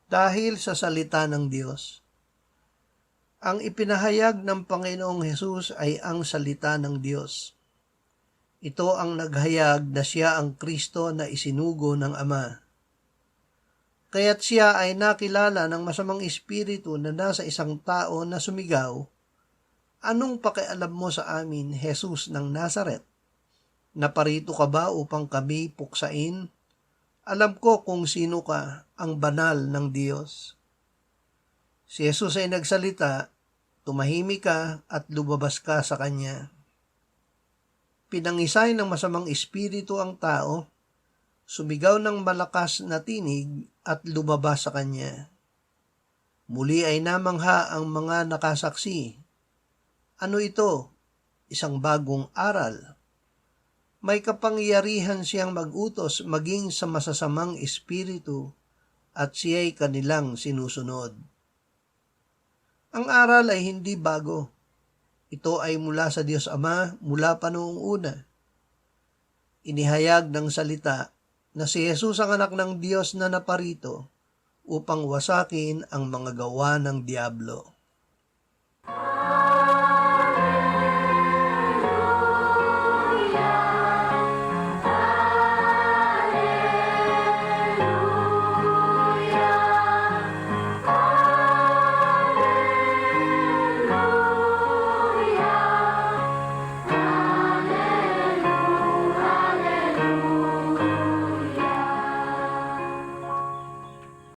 Dahil sa salita ng Diyos. Ang ipinahayag ng Panginoong Hesus ay ang salita ng Diyos. Ito ang naghayag na siya ang Kristo na isinugo ng Ama. Kaya't siya ay nakilala ng masamang espiritu na nasa isang tao na sumigaw, "Anong pakialam mo sa amin, Jesus ng Nazaret? Naparito ka ba upang kami puksain? Alam ko kung sino ka, ang banal ng Diyos." Si Jesus ay nagsalita, "Tumahimik ka at lumabas ka sa kanya." Pinangisay ng masamang espiritu ang tao, sumigaw ng malakas na tinig at lumabas sa kanya. Muli ay namangha ang mga nakasaksi. Ano ito? Isang bagong aral. May kapangyarihan siyang mag-utos maging sa masasamang espiritu at siya'y kanilang sinusunod. Ang aral ay hindi bago. Ito ay mula sa Diyos Ama mula pa noong una. Inihayag ng salita na si Jesus ang anak ng Diyos na naparito upang wasakin ang mga gawa ng diablo.